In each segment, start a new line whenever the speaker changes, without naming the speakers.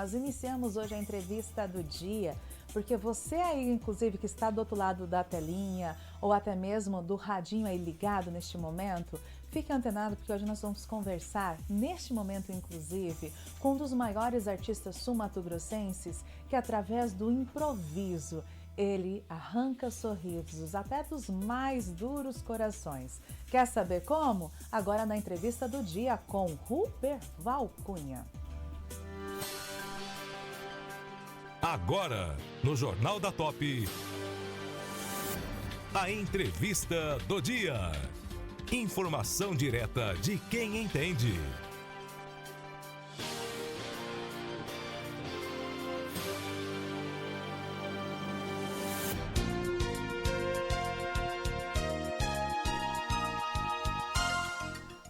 nós iniciamos hoje a entrevista do dia, porque você aí, inclusive, que está do outro lado da telinha ou até mesmo do radinho aí ligado neste momento, fique antenado porque hoje nós vamos conversar, neste momento inclusive, com um dos maiores artistas sul-mato-grossenses que através do improviso, ele arranca sorrisos até dos mais duros corações. Quer saber como? Agora na entrevista do dia com Ruberval Cunha.
Agora, no Jornal da Top, a entrevista do dia. Informação direta de quem entende.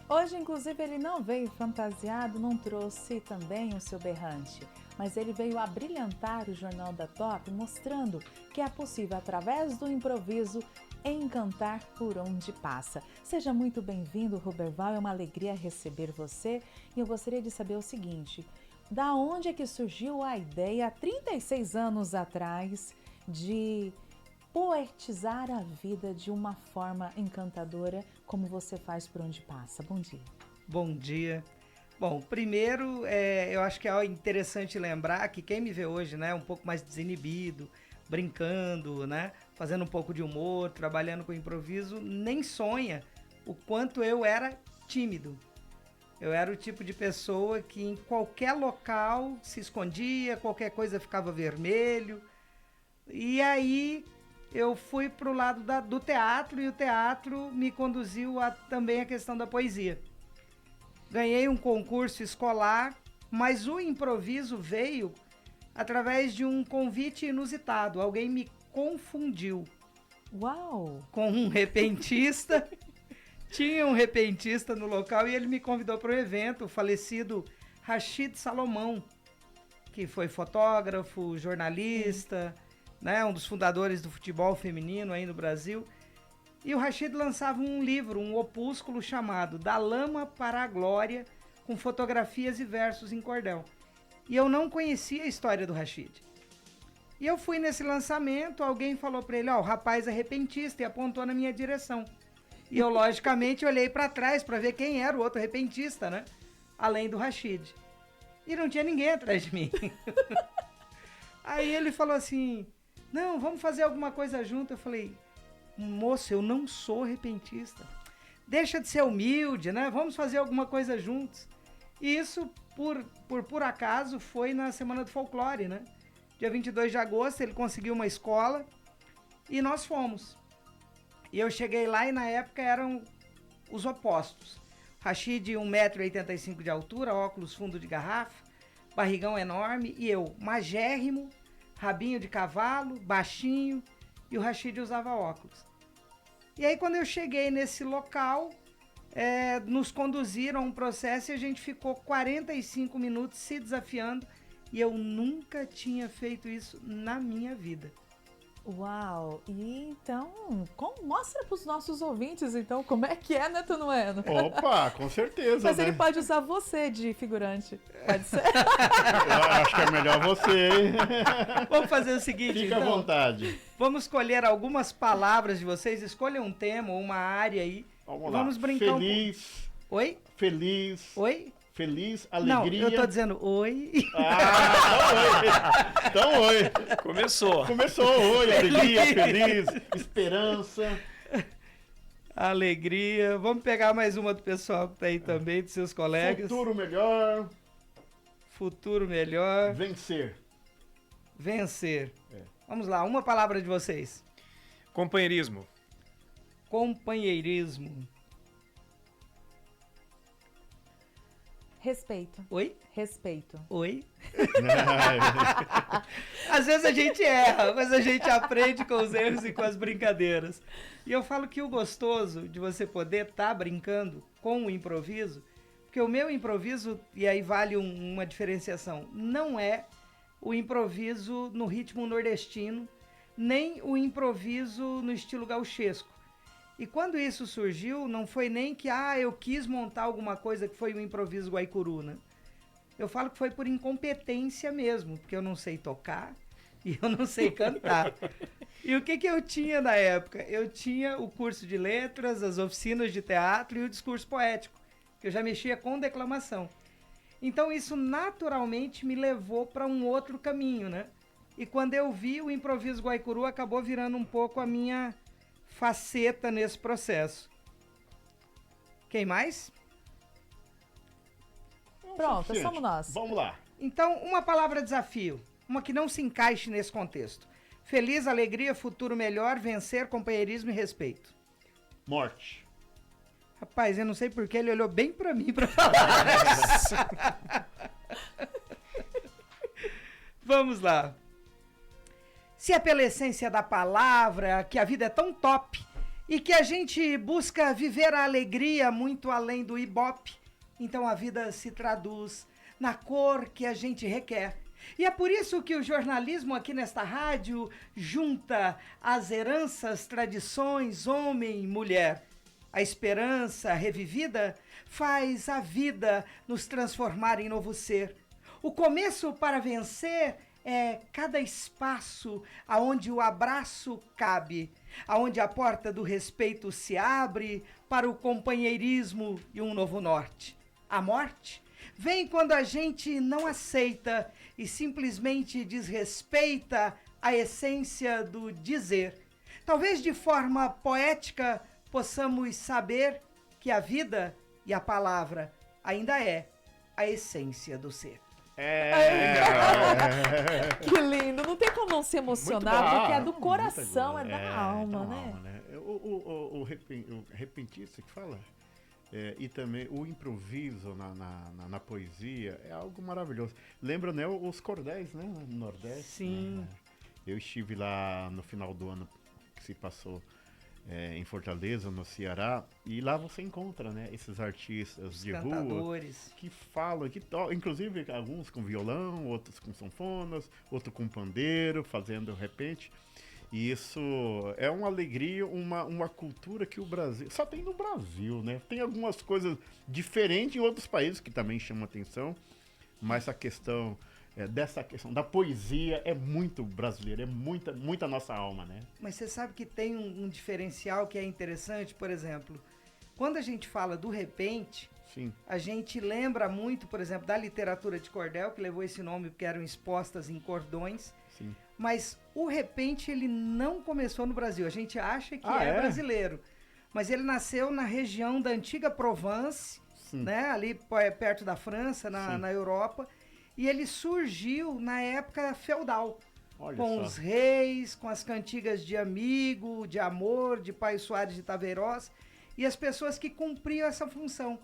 Hoje, inclusive, ele não veio fantasiado, não trouxe também o seu berrante, mas ele veio abrilhantar o Jornal da Top, mostrando que é possível, através do improviso, encantar por onde passa. Seja muito bem-vindo, Ruberval, é uma alegria receber você. E eu gostaria de saber o seguinte, da onde é que surgiu a ideia, há 36 anos atrás, de poetizar a vida de uma forma encantadora, como você faz por onde passa? Bom dia.
Bom dia. Bom, primeiro, eu acho que é interessante lembrar que quem me vê hoje, né, um pouco mais desinibido, brincando, né, fazendo um pouco de humor, trabalhando com improviso, nem sonha o quanto eu era tímido. Eu era o tipo de pessoa que em qualquer local se escondia, qualquer coisa ficava vermelho. E aí eu fui para o lado do teatro e o teatro me conduziu também a questão da poesia. Ganhei um concurso escolar, mas o improviso veio através de um convite inusitado. Alguém me confundiu.
Uau!
Com um repentista. Tinha um repentista no local e ele me convidou para o evento, o falecido Rashid Salomão, que foi fotógrafo, jornalista, né, um dos fundadores do futebol feminino aí no Brasil. E o Rashid lançava um livro, um opúsculo chamado Da Lama para a Glória, com fotografias e versos em cordel. E eu não conhecia a história do Rashid. E eu fui nesse lançamento, alguém falou para ele, o rapaz é repentista, e apontou na minha direção. E eu, logicamente, olhei para trás para ver quem era o outro repentista, né? Além do Rashid. E não tinha ninguém atrás de mim. Aí ele falou assim, não, vamos fazer alguma coisa junto. Eu falei, moço, eu não sou repentista. Deixa de ser humilde, né? Vamos fazer alguma coisa juntos. E isso, por acaso, foi na Semana do Folclore, né? Dia 22 de agosto, ele conseguiu uma escola e nós fomos. E eu cheguei lá e na época eram os opostos. Rashid, 1,85 m de altura, óculos fundo de garrafa, barrigão enorme, e eu, magérrimo, rabinho de cavalo, baixinho, e o Rashid usava óculos. E aí quando eu cheguei nesse local, nos conduziram a um processo e a gente ficou 45 minutos se desafiando, e eu nunca tinha feito isso na minha vida.
Uau! E então, mostra para os nossos ouvintes, então, como é que é, né, Tonueno?
Opa, com certeza,
Mas
né?
ele pode usar você de figurante, pode ser?
Eu acho que é melhor você, hein?
Vamos fazer o seguinte,
Fica
então,
à vontade.
Vamos escolher algumas palavras de vocês, escolha um tema ou uma área aí.
Vamos lá.
Vamos brincar
Feliz.
Oi?
Feliz.
Oi?
Feliz,
Não,
alegria.
eu tô dizendo oi.
Então oi.
Começou.
Começou, oi, alegria, feliz, esperança.
Alegria. Vamos pegar mais uma do pessoal que tá aí também, dos seus colegas.
Futuro melhor.
Futuro melhor.
Vencer.
Vencer. Vamos lá, uma palavra de vocês.
Companheirismo.
Companheirismo.
Respeito.
Oi?
Respeito.
Oi? Às vezes a gente erra, mas a gente aprende com os erros e com as brincadeiras. E eu falo que o gostoso de você poder estar brincando com o improviso, porque o meu improviso, e aí vale uma diferenciação, não é o improviso no ritmo nordestino, nem o improviso no estilo gauchesco. E quando isso surgiu, não foi nem que eu quis montar alguma coisa que foi o improviso Guaicuru, né? Eu falo que foi por incompetência mesmo, porque eu não sei tocar e eu não sei cantar. E o que eu tinha na época? Eu tinha o curso de letras, as oficinas de teatro e o discurso poético, que eu já mexia com declamação. Então isso naturalmente me levou para um outro caminho, né? E quando eu vi, o improviso Guaicuru acabou virando um pouco a minha faceta nesse processo. Quem mais?
Pronto,
Suficiente.
somos nós.
Vamos lá.
Então, uma palavra desafio, uma que não se encaixe nesse contexto. Feliz, alegria, futuro melhor, vencer, companheirismo e respeito.
Morte.
Rapaz, eu não sei porque ele olhou bem pra mim pra falar. Vamos lá. Se é pela essência da palavra, que a vida é tão top e que a gente busca viver a alegria muito além do ibope, então a vida se traduz na cor que a gente requer. E é por isso que o jornalismo aqui nesta rádio junta as heranças, tradições, homem e mulher. A esperança revivida faz a vida nos transformar em novo ser. O começo para vencer é cada espaço aonde o abraço cabe, aonde a porta do respeito se abre para o companheirismo e um novo norte. A morte vem quando a gente não aceita e simplesmente desrespeita a essência do dizer. Talvez de forma poética possamos saber que a vida e a palavra ainda é a essência do ser.
Que lindo, não tem como não se emocionar,
Muito
porque é
bom.
do coração, é
Muita
da
coisa.
alma,
Da
né?
alma, né? O repentista que fala, e também o improviso na poesia é algo maravilhoso. Lembra, né, os cordéis, né, no Nordeste?
Sim.
Né? Eu estive lá no final do ano que se passou em Fortaleza, no Ceará, e lá você encontra, né, esses artistas de rua
Cantadores.
que falam, que tocam, inclusive alguns com violão, outros com sanfonas, outro com pandeiro, fazendo repente. E isso é uma alegria, uma cultura que o Brasil... Só tem no Brasil, né? Tem algumas coisas diferentes em outros países que também chamam atenção, mas a questão... dessa questão da poesia é muito brasileira, é muita nossa alma, né?
Mas você sabe que tem um diferencial que é interessante, por exemplo, quando a gente fala do repente,
Sim.
a gente lembra muito, por exemplo, da literatura de cordel, que levou esse nome porque eram expostas em cordões,
Sim.
mas o repente ele não começou no Brasil, a gente acha que é
é?
brasileiro, mas ele nasceu na região da antiga Provence,
Sim.
né, ali perto da França,
Sim.
na Europa, e ele surgiu na época feudal,
Olha
com
só.
os reis, com as cantigas de amigo, de amor, de Pai Soares de Taveirós, e as pessoas que cumpriam essa função.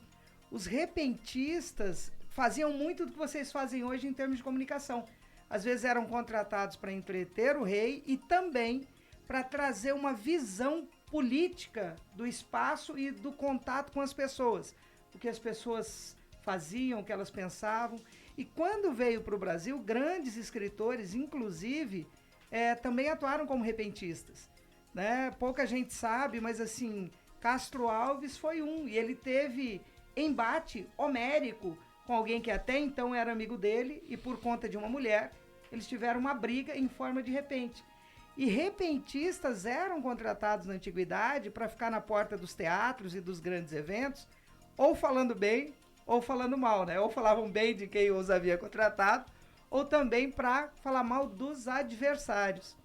Os repentistas faziam muito do que vocês fazem hoje em termos de comunicação. Às vezes eram contratados para entreter o rei e também para trazer uma visão política do espaço e do contato com as pessoas. O que as pessoas faziam, o que elas pensavam. E quando veio para o Brasil, grandes escritores, inclusive, também atuaram como repentistas. Né? Pouca gente sabe, mas assim, Castro Alves foi um. E ele teve embate homérico com alguém que até então era amigo dele, e por conta de uma mulher, eles tiveram uma briga em forma de repente. E repentistas eram contratados na antiguidade para ficar na porta dos teatros e dos grandes eventos, ou falando bem, ou falando mal, né? Ou falavam bem de quem os havia contratado, ou também para falar mal dos adversários.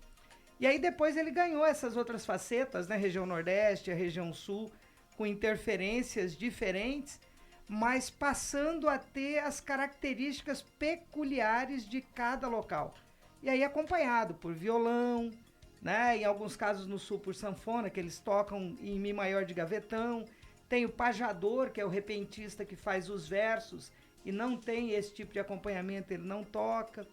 E aí depois ele ganhou essas outras facetas, né? Região Nordeste, a região Sul, com interferências diferentes, mas passando a ter as características peculiares de cada local. E aí acompanhado por violão, né? Em alguns casos no Sul por sanfona, que eles tocam em Mi maior de gavetão. Tem o pajador, que é o repentista que faz os versos e não tem esse tipo de acompanhamento, ele não toca.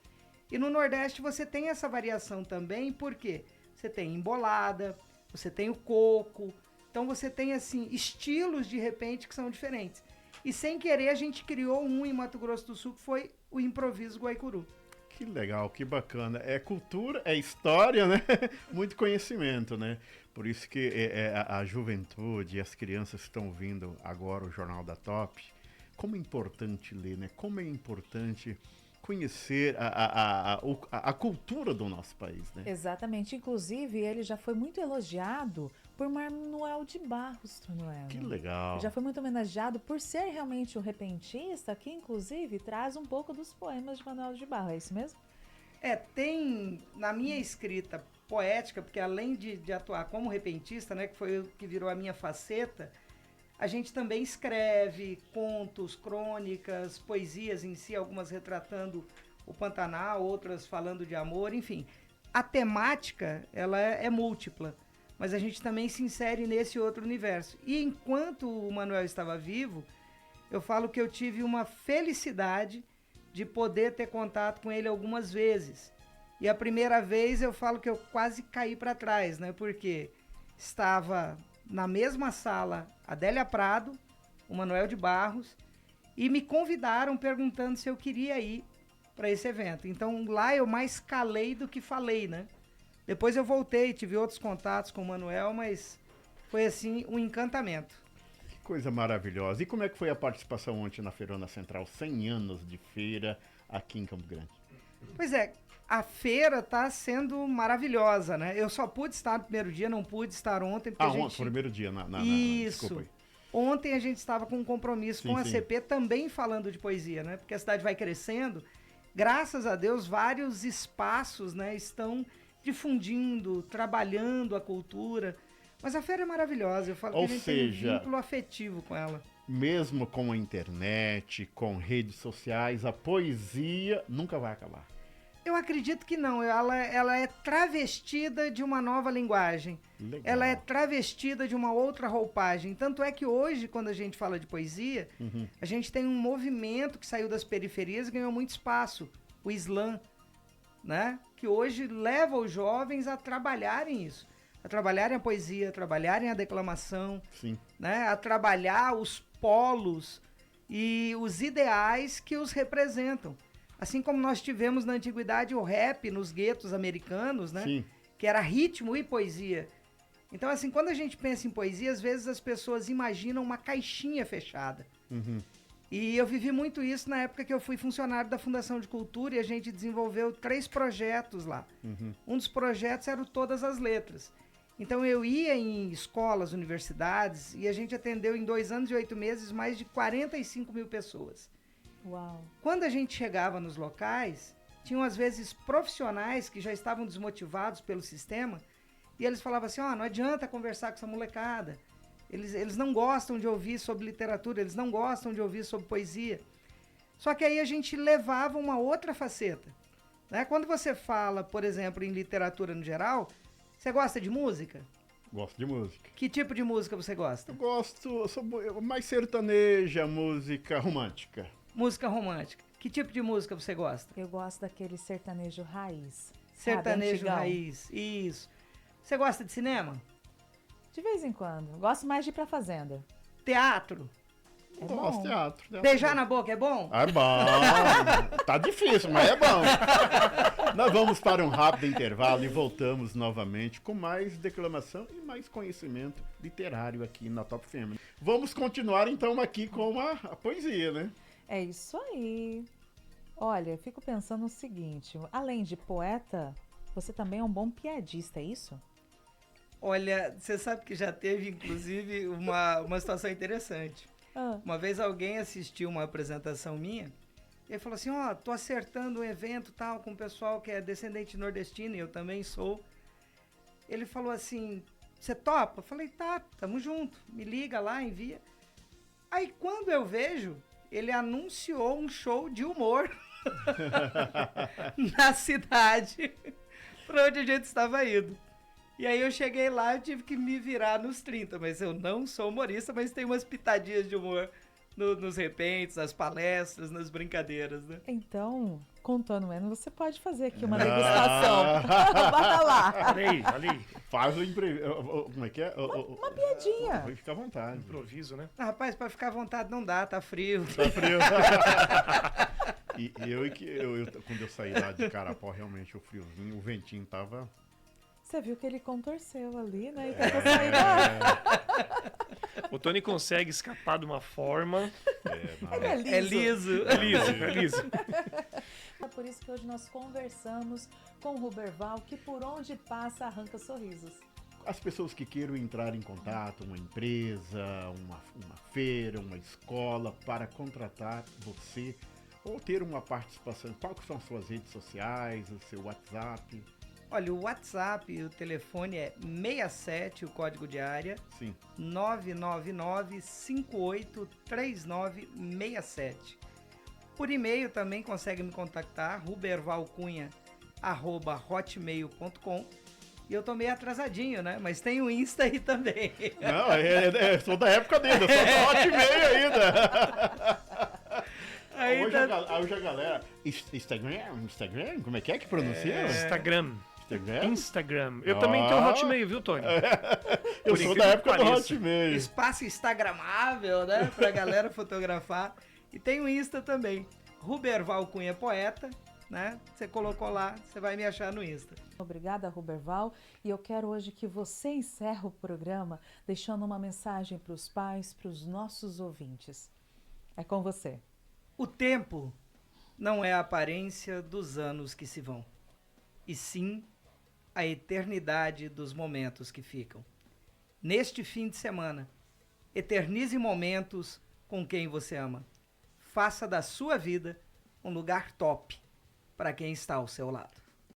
E no Nordeste você tem essa variação também, porque você tem embolada, você tem o coco, então você tem assim estilos de repente que são diferentes. E sem querer a gente criou um em Mato Grosso do Sul que foi o improviso Guaicuru.
Que legal, que bacana. É cultura, é história, né? Muito conhecimento, né? Por isso que a juventude e as crianças que estão ouvindo agora o Jornal da Top como é importante ler, né? Como é importante conhecer a cultura do nosso país, né?
Exatamente. Inclusive, ele já foi muito elogiado por Manuel de Barros, Tonuelo.
Que legal.
Já foi muito homenageado por ser realmente um repentista, que inclusive traz um pouco dos poemas de Manuel de Barros, é isso mesmo?
Tem na minha escrita poética, porque além de atuar como repentista, né, que foi o que virou a minha faceta, a gente também escreve contos, crônicas, poesias em si, algumas retratando o Pantanal, outras falando de amor, enfim. A temática, ela é múltipla, mas a gente também se insere nesse outro universo. E enquanto o Manuel estava vivo, eu falo que eu tive uma felicidade de poder ter contato com ele algumas vezes. E a primeira vez eu falo que eu quase caí para trás, né? Porque estava na mesma sala Adélia Prado, o Manuel de Barros, e me convidaram perguntando se eu queria ir para esse evento. Então lá eu mais calei do que falei, né? Depois eu voltei, tive outros contatos com o Manuel, mas foi assim um encantamento.
Que coisa maravilhosa. E como é que foi a participação ontem na Feirona Central? 100 anos de feira aqui em Campo Grande.
Pois é, a feira está sendo maravilhosa, né? Eu só pude estar no primeiro dia, não pude estar ontem. Porque
Ontem, primeiro dia.
Isso.
Desculpa aí.
Ontem a gente estava com um compromisso com a CP também falando de poesia, né? Porque a cidade vai crescendo. Graças a Deus, vários espaços, né, estão difundindo, trabalhando a cultura. Mas a feira é maravilhosa. Eu falo que a gente tem um vínculo afetivo com ela.
Mesmo com a internet, com redes sociais, a poesia nunca vai acabar.
Eu acredito que não. Ela é travestida de uma nova linguagem.
Legal.
Ela é travestida de uma outra roupagem. Tanto é que hoje, quando a gente fala de poesia, a gente tem um movimento que saiu das periferias e ganhou muito espaço. O slam, né? Que hoje leva os jovens a trabalharem isso. A trabalharem a poesia, a trabalharem a declamação,
Sim.
né? A trabalhar os polos e os ideais que os representam. Assim como nós tivemos na antiguidade o rap nos guetos americanos, né?
Sim.
Que era ritmo e poesia. Então, assim, quando a gente pensa em poesia, às vezes as pessoas imaginam uma caixinha fechada. E eu vivi muito isso na época que eu fui funcionário da Fundação de Cultura e a gente desenvolveu 3 projetos lá. Um dos projetos era o Todas as Letras. Então eu ia em escolas, universidades e a gente atendeu em 2 anos e 8 meses mais de 45 mil pessoas.
Uau!
Quando a gente chegava nos locais, tinham às vezes profissionais que já estavam desmotivados pelo sistema e eles falavam assim, não adianta conversar com essa molecada, eles não gostam de ouvir sobre literatura, eles não gostam de ouvir sobre poesia. Só que aí a gente levava uma outra faceta, né? Quando você fala, por exemplo, em literatura no geral, você gosta de música?
Gosto de música.
Que tipo de música você gosta?
Eu sou mais sertaneja, música romântica.
Música romântica. Que tipo de música você gosta?
Eu gosto daquele sertanejo raiz.
Sertanejo
sabe, antigão.
raiz, isso. Você gosta de cinema?
De vez em quando. Gosto mais de ir pra fazenda.
Teatro?
É
Gosto
bom.
de teatro.
Beijar na boca é bom?
É bom. Tá difícil, mas é bom. Nós vamos para um rápido intervalo e voltamos novamente com mais declamação e mais conhecimento literário aqui na Top Family. Vamos continuar então aqui com a poesia, né?
É isso aí. Olha, eu fico pensando o seguinte, além de poeta, você também é um bom piadista, é isso?
Olha, você sabe que já teve, inclusive, uma situação interessante. Uma vez alguém assistiu uma apresentação minha e ele falou assim, tô acertando um evento tal com o pessoal que é descendente nordestino e eu também sou. Ele falou assim, você topa? Eu falei, tá, tamo junto, me liga lá, envia. Aí quando eu vejo, ele anunciou um show de humor na cidade para onde a gente estava indo. E aí eu cheguei lá e tive que me virar nos 30, mas eu não sou humorista, mas tem umas pitadinhas de humor nos repentes, nas palestras, nas brincadeiras, né?
Então, contando menos, você pode fazer aqui uma degustação. Bora lá.
Olha aí.
Faz o imprevisto. Como é que é?
Uma piadinha.
Fica à vontade.
Improviso, né?
Rapaz, para ficar à vontade não dá, tá frio.
Tá frio. E quando eu saí lá de Carapó, realmente o friozinho, o ventinho tava...
Você viu que ele contorceu ali, né? E tentou sair da...
O Tony consegue escapar de uma forma.
Ele é liso.
É liso.
É liso, é liso.
É por isso que hoje nós conversamos com o Ruberval, que por onde passa arranca sorrisos.
As pessoas que queiram entrar em contato, uma empresa, uma feira, uma escola, para contratar você ou ter uma participação, quais são as suas redes sociais, o seu WhatsApp?
Olha, o WhatsApp, o telefone é 67, o código de área,
Sim.
999-583967. Por e-mail também consegue me contactar, rubervalcunha@hotmail.com. E eu tô meio atrasadinho, né? Mas tem o Insta aí também.
Não, sou da época dele, eu sou da Hotmail ainda. Hoje a galera... Instagram? Como é que pronuncia?
Instagram.
Instagram?
Instagram. Eu também tenho Hotmail, viu, Tony?
Eu
Por
sou
incrível
da
que
época do
pareça.
Hotmail.
Espaço instagramável, né? Pra galera fotografar. E tem o Insta também. Ruberval Cunha Poeta, né? Você colocou lá, você vai me achar no Insta.
Obrigada, Ruberval. E eu quero hoje que você encerre o programa deixando uma mensagem para os pais, para os nossos ouvintes. É com você.
O tempo não é a aparência dos anos que se vão, e sim a eternidade dos momentos que ficam. Neste fim de semana, eternize momentos com quem você ama. Faça da sua vida um lugar top para quem está ao seu lado.